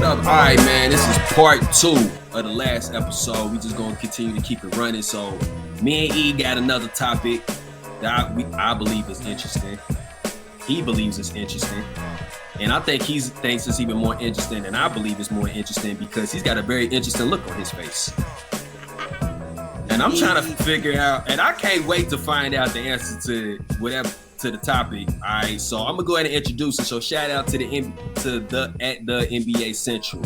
up? All right, man. This is part 2 of the last episode. We just gonna continue to keep it running. So, me and E got another topic that I believe is interesting. He believes it's interesting, and I think he thinks it's even more interesting, and I believe it's more interesting because he's got a very interesting look on his face. And I'm trying to figure out, and I can't wait to find out the answer to whatever. To the topic. All right, so I'm gonna go ahead and introduce it. So shout out to the NBA Central.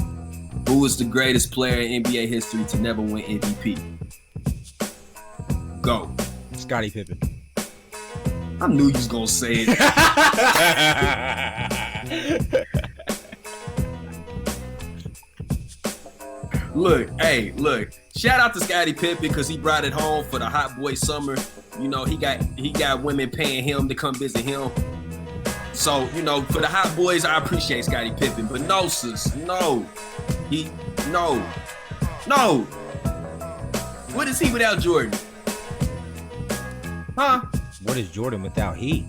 Who is the greatest player in NBA history to never win MVP? Go. Scottie Pippen. I knew you was gonna say it. Look. Shout out to Scottie Pippen because he brought it home for the hot boy summer. You know, he got women paying him to come visit him. So, you know, for the hot boys, I appreciate Scottie Pippen. But no, sis, no. What is he without Jordan? Huh? What is Jordan without he?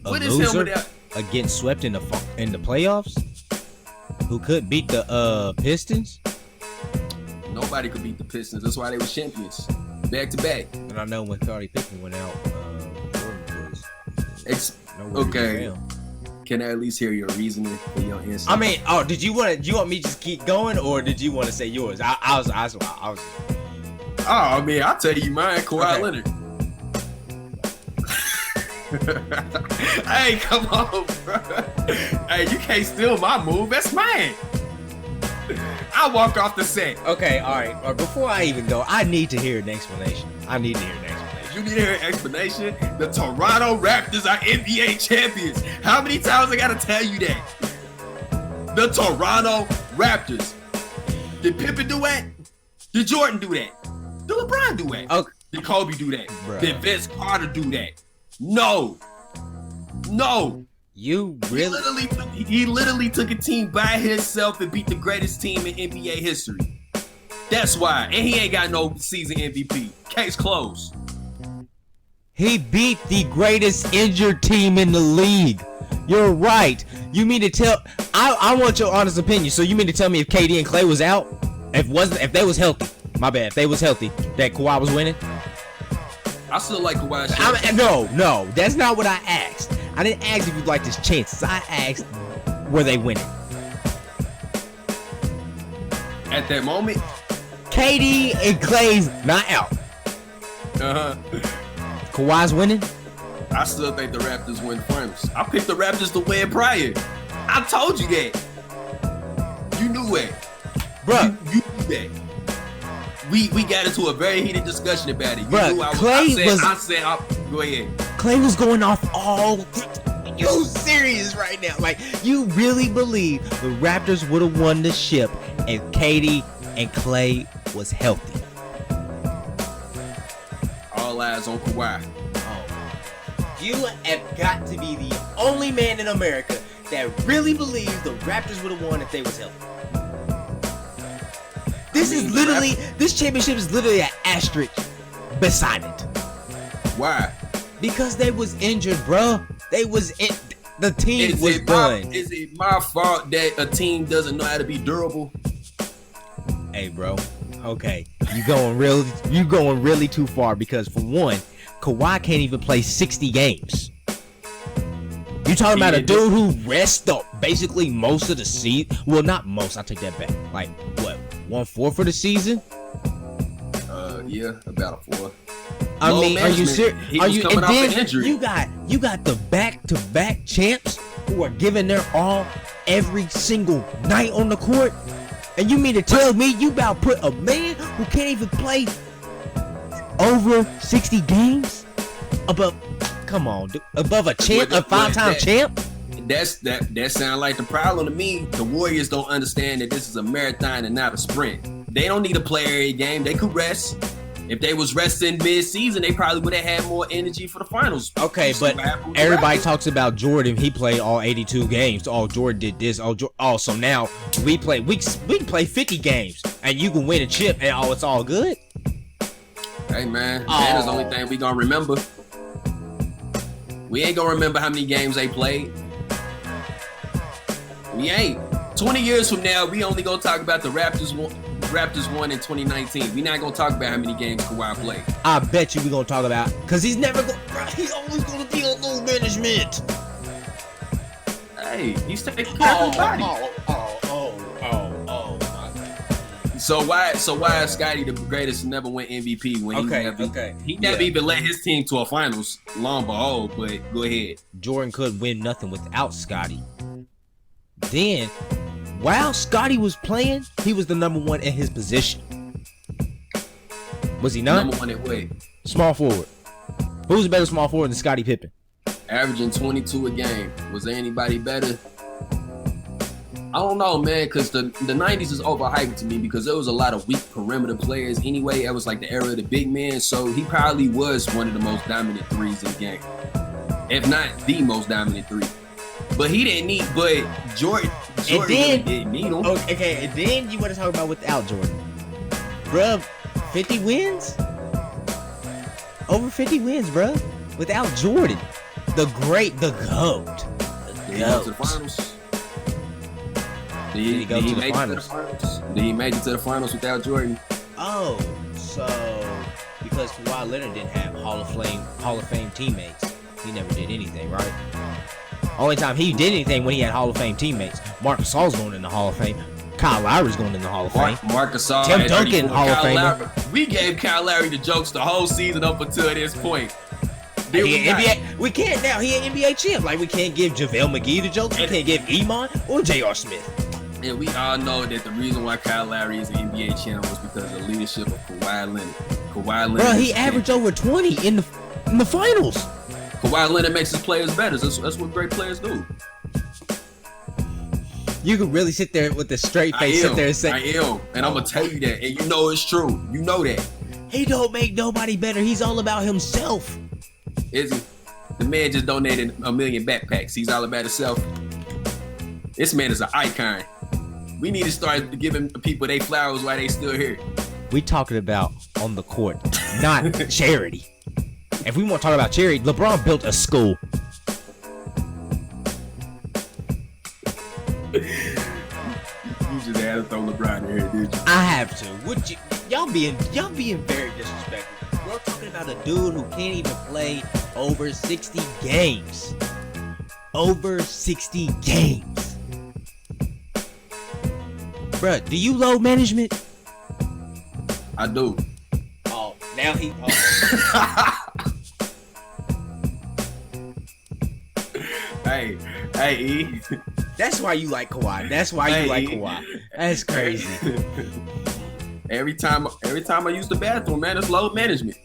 What is him without? Getting swept in the playoffs? Who could beat the Pistons? Nobody could beat the Pistons. That's why they were champions. Back to back. And I know when Scottie Pippen went out, Jordan was okay. Can I at least hear your reasoning for your answer? I mean, do you want me to just keep going, or did you want to say yours? I was. Oh, I mean, I'll tell you mine. Kawhi Leonard. Hey, come on, bro. Hey, you can't steal my move. That's mine. I walk off the set. Okay, all right. Before I even go, I need to hear an explanation. You need to hear an explanation? The Toronto Raptors are NBA champions. How many times I gotta tell you that? The Toronto Raptors. Did Pippen do that? Did Jordan do that? Did LeBron do that? Okay. Did Kobe do that? Bruh. Did Vince Carter do that? No. You really? He literally took a team by himself and beat the greatest team in NBA history. That's why. And he ain't got no season MVP. Case closed. He beat the greatest injured team in the league. You're right. You mean to tell? I want your honest opinion. So you mean to tell me if KD and Clay was out, if they was healthy? My bad. If they was healthy, that Kawhi was winning. I still like Kawhi. No, that's not what I asked. I didn't ask if you like his chances. I asked, were they winning? At that moment, KD and Clay's not out. Kawhi's winning? I still think the Raptors win the finals. I picked the Raptors to win prior. I told you that. You knew it. Bruh. You knew that. We got into a very heated discussion about it. Go ahead. Clay was going off all. You serious right now? Like, you really believe the Raptors would have won the ship if KD and Clay was healthy? All eyes on Kawhi. Oh. You have got to be the only man in America that really believes the Raptors would have won if they was healthy. This championship is literally an asterisk beside it. Why? Because they was injured, bro. The team was done. Is it my fault that a team doesn't know how to be durable? Hey, bro. Okay, you going really too far because for one, Kawhi can't even play 60 games. You talking about a dude who rests up basically most of the season? Well, not most. I take that back. Like what? 1/4 of the season? Yeah, about a 4. I mean, are you serious? Are you coming off an injury? You got the back-to-back champs who are giving their all every single night on the court, and you mean to tell me you about to put a man who can't even play over 60 games above? Come on, dude, above a champ, a 5-time champ? That sound like the problem to me. The Warriors don't understand that this is a marathon and not a sprint. They don't need to play every game. They could rest. If they was resting mid-season, they probably would have had more energy for the finals. Okay, but everybody talks about Jordan. He played all 82 games. Oh, Jordan did this. So now we can play 50 games, and you can win a chip, and it's all good. Hey, man, that is the only thing we gonna remember. We ain't gonna remember how many games they played. We ain't. 20 years from now, we only gonna talk about the Raptors won in 2019. We not gonna talk about how many games Kawhi played. I bet you we gonna talk about, cause he's never gonna. He's always gonna be on load management. Hey, he's taking care of his body. So why is Scotty the greatest to never win MVP when he never even led his team to a finals? Long behold, but go ahead. Jordan could win nothing without Scotty. Then, while Scotty was playing, he was the number one in his position. Was he not? Number one at what? Small forward. Who's a better small forward than Scottie Pippen? Averaging 22 a game. Was there anybody better? I don't know, man, because the 90s is overhyped to me because there was a lot of weak perimeter players anyway. That was like the era of the big man. So he probably was one of the most dominant threes in the game, if not the most dominant three. But he didn't need. But Jordan really didn't need him. Okay, and then you want to talk about without Jordan, bruh. 50 wins, over 50 wins, bruh. Without Jordan, the GOAT. Did he go to the finals? Did he go to the finals? Did he make it to the finals without Jordan? Oh, so because Kawhi Leonard didn't have Hall of Fame teammates, he never did anything, right? Only time he did anything when he had Hall of Fame teammates. Marc Gasol's going in the Hall of Fame. Kyle Lowry's going in the Hall of Fame. Marc Gasol, Tim Duncan, Hall of Fame. We gave Kyle Lowry the jokes the whole season up until this point. We can't now. He an NBA champ. Like, we can't give JaVale McGee the jokes. We can't give Iman or J.R. Smith. And we all know that the reason why Kyle Lowry is an NBA champ was because of the leadership of Kawhi Leonard. Bro, he averaged over 20 in the finals. Kawhi Leonard makes his players better. That's what great players do. You could really sit there with a straight face, sit there and say, I am. And I'm going to tell you that. And you know it's true. You know that. He don't make nobody better. He's all about himself. Is he? The man just donated 1 million backpacks. He's all about himself. This man is an icon. We need to start giving people their flowers while they still here. We talking about on the court, not charity. If we want to talk about charity, LeBron built a school. You just had to throw LeBron in here, did you? I have to. Would you? Y'all being very disrespectful. We're talking about a dude who can't even play over 60 games. Over 60 games. Bruh, do you load management? I do. Oh, now he. Oh. Hey, E. That's why you like Kawhi. That's crazy. Every time I use the bathroom, man, it's load management.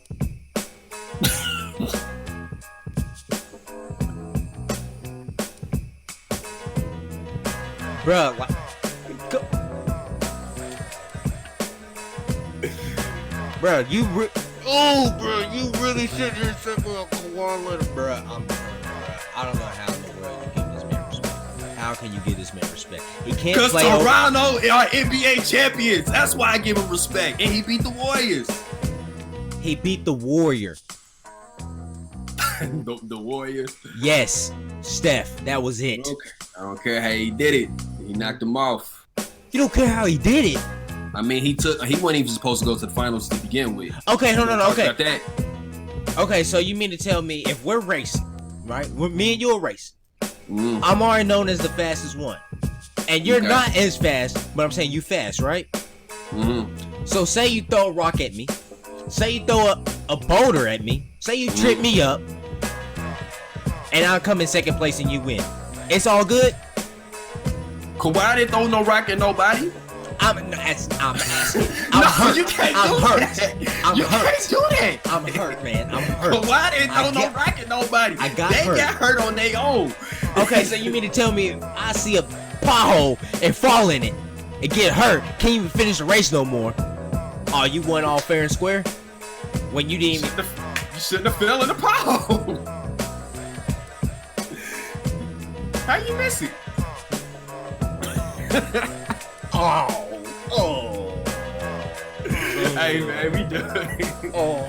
Bruh, like, bruh, you really sit here and say, well, Kawhi Leonard, bruh. I don't know how in the world you give this man respect. How can you give this man respect? He can't play. Because Toronto are NBA champions. That's why I give him respect. And he beat the Warriors. He beat the Warrior. the Warriors? Yes. Steph. That was it. Okay. I don't care how he did it. He knocked him off. You don't care how he did it? I mean, he wasn't even supposed to go to the finals to begin with. Okay, no. Okay. About that. Okay, so you mean to tell me if we're racing, right? Me and you are racing. Mm. I'm already known as the fastest one. And you're not as fast, but I'm saying you fast, right? Mm-hmm. So say you throw a rock at me. Say you throw a boulder at me. Say you trip me up. And I'll come in second place and you win. It's all good? Kawhi didn't throw no rock at nobody. I'm asking. I'm No, hurt. you can't I'm do hurt. that. I'm You hurt. can't do that. I'm hurt, man. I'm hurt. Kawhi didn't throw no rock at nobody. I got they hurt. got hurt on their own. Okay, so you mean to tell me if I see a pothole and fall in it and get hurt, can't even finish the race no more? Oh, you won all fair and square? When you didn't even... You shouldn't have fell in the pothole. How you miss it? Oh. Hey, man, we done. Oh.